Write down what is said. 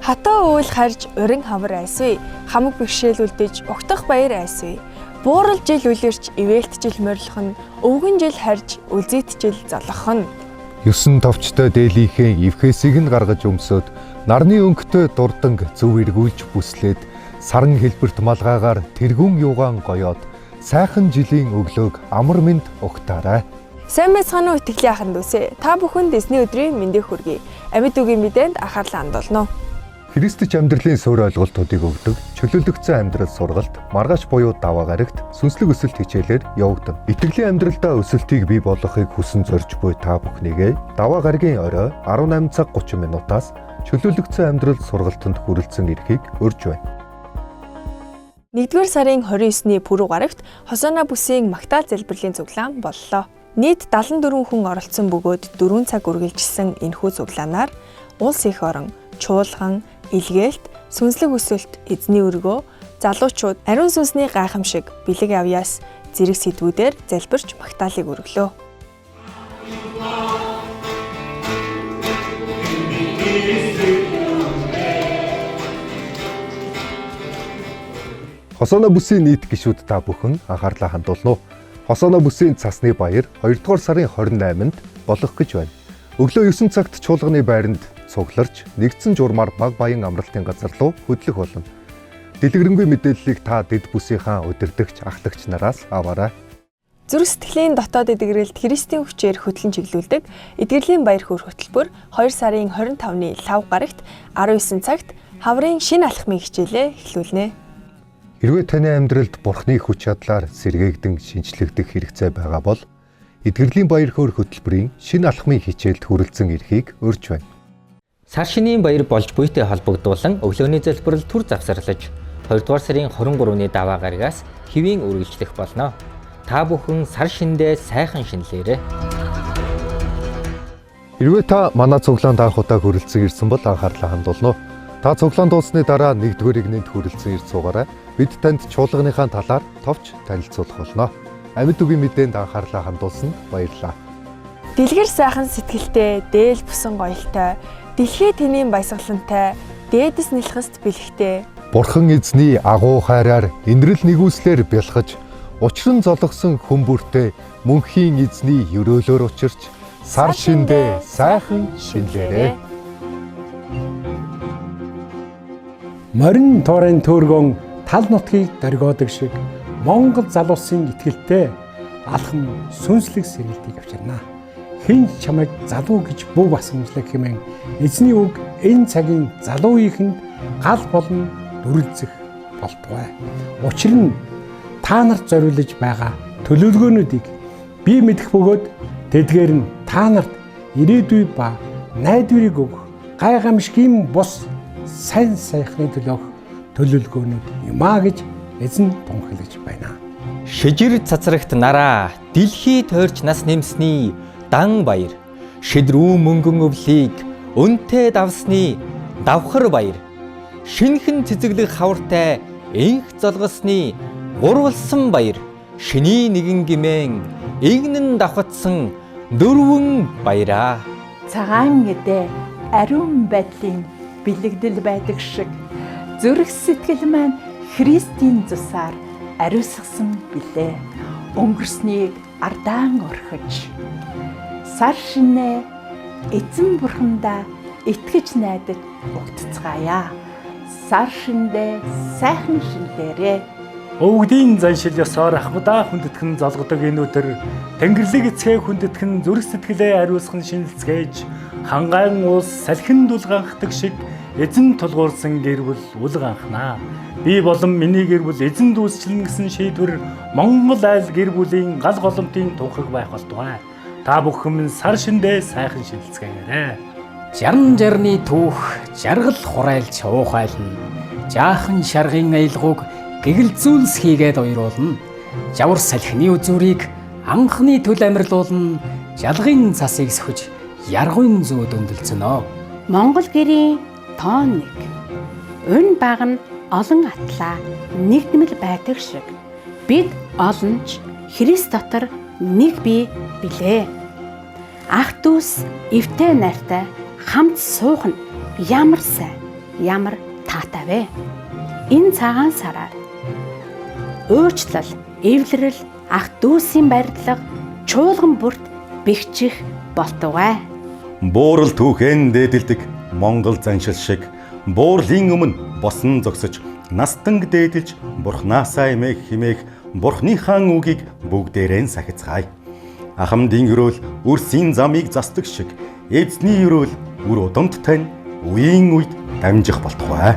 Хатаа уул харж урин хавар айсвэ. Хамаг бэрхшээлүүлдэж угтах баяр айсвэ. Буурал жил үлэрч ивэлтжил морилох нь өвгөн жил харж үлзэйтжил залгах нь. 9 товчтой дээлийнхээ эвхээсийг нь гаргаж өмсөд нарны өнгөтэй дурданг зөв эргүүлж бүслээд саран хэлбэрт малгаагаар тэргүүн юугаан гоёод сайхан жилийн өглөөг амар мэнд угтаарай. Сайн байцгаана уу итгэлийн ахын дүүсээ. Та бүхэнд эзний өдрийн мэндийг хүргэе. Амьд үгийн мэдээнд анхаарлаа хандуулно. Христч амьдралын суурь ойлголтуудыг өгдөг чөлөөлөгдсөн амьдрал сургалт, маргааш буюу даваа гарагт сүнслэг өсөлт хичээлээр явагдана. Итгэлийн амьдралдаа өсөлтийг бий болгохыг хүсэн зорж буй та бүхнийгээ даваа гарагийн орой 18 цаг 30 минутаас чөлөөлөгдсөн амьдрал сургалтанд хүрэлцэн ирэхийг урьж байна. 1-р сарын 29-ний пүрэв гарагт Хосоно бүсийн магтаал залбирлын цуглаан боллоо. Нийт 74 хүн оролцсон бөгөөд 4 цаг үргэлжилсэн энэхүү цуглаанаар улс их орон, чуулган, илгээлт, сүнслэг өсөлт, эзний өргөө, залуучууд ариун сүнсний гайхамшиг бэлэг авьяас зэрэг сэдвүүдээр залбирч магтаалыг өргөлөө. Хосоно бүсийн нийт гишүүд та бүхэн анхаарлаа хандуулно. Хосоно бүсийн цасны баяр 2-р сарын 28-нд болох гэж байна. Өглөө 9 цагт чуулганы байранд цугларч нэгдсэн журмаар баг баян амралтын газар руу хөдлөх болно. Дэлгэрэнгүй мэдээллийг та дэд бүсийнхаа удирдагч, ахлагч нараас аваарай. Зүрх сэтгэлийн дотоод эдгэрэлд Христийн хүчээр хөтлөн чиглүүлдэг эдгэрлийн баяр хөөр хөтөлбөр 2 сарын 25-ны лав гарагт 19 цагт хаврын шинэ алхмын хичээлээ эхлүүлнэ. Хэрвээ таны амьдралд Бурхны хүч чадлаар сэргээгдэн шинчлэгдэх хэрэгцээ байгаа бол эдгэрлийн баяр хөөр хөтөлбөрийн шинэ алхмын хичээлд хүрэлцэн ирэхийг урьж байна. Сар шинийн баяр болж буйтай холбогдуулан өглөөний залбирал түр завсарлаж 2-р сарын 23-ны даваа гарагаас хэвийн үргэлжлэх болно. Та бүхэн сар шиндээ сайхан шинэлээрэй. Хэрвээ та манай цуглаанд анх удаа хүрэлцэн ирсэн бол анхаарлаа хандуулно. Та цуглаан дууссаны дараа 1-р игнэнд хүрэлцэн ирж суугаарай. Бид танд чуулганыхаа талаар товч танилцуулах болно. Амьд үгийн мэдээнд анхаарлаа хандуулсанд баярлалаа. Дэлгэр сайхан сэтгэлтэй, дээл бүсэн гоёлтой, дэлхий тэнийн баясгалантай, дээдэс нэлхэст бэлэгтэй. Бурхан эзний агуу хайраар инрэл нэгүслэр бялхаж, учран золгосон хөмбөртэй мөнхийн эзний өрөөлөөр учирч, сар шиндээ сайхан шинэлээрэй. Морин тоорын төөргөн тал нутгийг дөргөөдөг шиг Монгол залуусын итгэлтэй алхам сүнслэг сэргэлтийг авчирнаа. Хэн чамайг залуу гэж бүү басамжлах хэмээн эзний үг энэ цагийн залуу ихэнд гал болон дүрлцэх болтугай. Учир нь та нарт зориулж байгаа төлөвлөгөөнүүдийг би мэдэх бөгөөд тэдгээр нь та нарт ирээдүй ба найдварыг өгөх гайхамшигын бус сайн сайхны төлөөх төлөвлөгөөнүүд юмаа гэж эзэн тунхаглаж байна. Шижир цацрагт нараа дэлхий тойрч нас нэмсний дан баяр, шидрүү мөнгөн өвлийг өнтэй давсны давхар баяр, шинхэн цэцэглэх хавартай энх золгосны гурвалсан баяр, шиний нэгэн гимэн игнэн давхацсан дөрвөн баяраа. Цагаан гэдээ ариун байдлын бэлэгдэл байдаг шиг зүрх сэтгэл маань Христийн цусаар ариусгасан билээ. Өнгөрснийг ардаан орхиж сар шинэ эзэн бурхандаа итгэж найдаж угтцгаая. Сар шиндээ сайхан шинэлээрэй. Өвгдийн заншил ёсоор ахмадаа хүндэтгэн золгодог энэ өдөр Тэнгэрлэг эцгээ хүндэтгэн зүрх сэтгэлээ ариусган шинэлцгээж хангаан уус салхин дулгаанхдаг шиг эзэн тулгуурсан гэр бүл улгаанхнаа. Би болон миний гэр бүл эзэн дүүсчлэн гэсэн шийдвэр Монгол айл гэр бүлийн гал голомтын тунхаг байх болтугай. Та бүхэн минь сар шиндээ сайхан шинэлцгээгээрэй. Жарны түүх жаргал хурайлж уухайлна. Жаахан шаргын аялгауг гэгэлзүүлс хийгээд уйруулна. Жавар салхины үзүүрийг анхны төл амьрлуулна. Жалгын цасыг сөхөж яргын зүү дөндөлцөнө. Монгол гэрийн тоон нэг. Өн баг нь олон атлаа нэгдмэл байдаг шиг бид олонч Христ дотор нэг бие билээ. Ах дүүс эвтэй найртай хамт суух нь ямар сайн. ямар таатай вэ? Энэ цагаан сараар өөрчлөл, эвлэрэл, ах дүүсийн барилга, чуулган бүрт бэхжих болтугай. Буурал түүхэн дээдэлдэг Монгол заншил шиг буурлын өмнө босон зогсож настанг дээдэлж бурхнаасаа эмээх химээх бурхныхаа үгийг бүгдээрэн сахицгаая. Ахмадын өрөөл үрсийн замыг застдаг шиг эзний өрөөл үр удамд тань үеийн үед дамжих болтугай.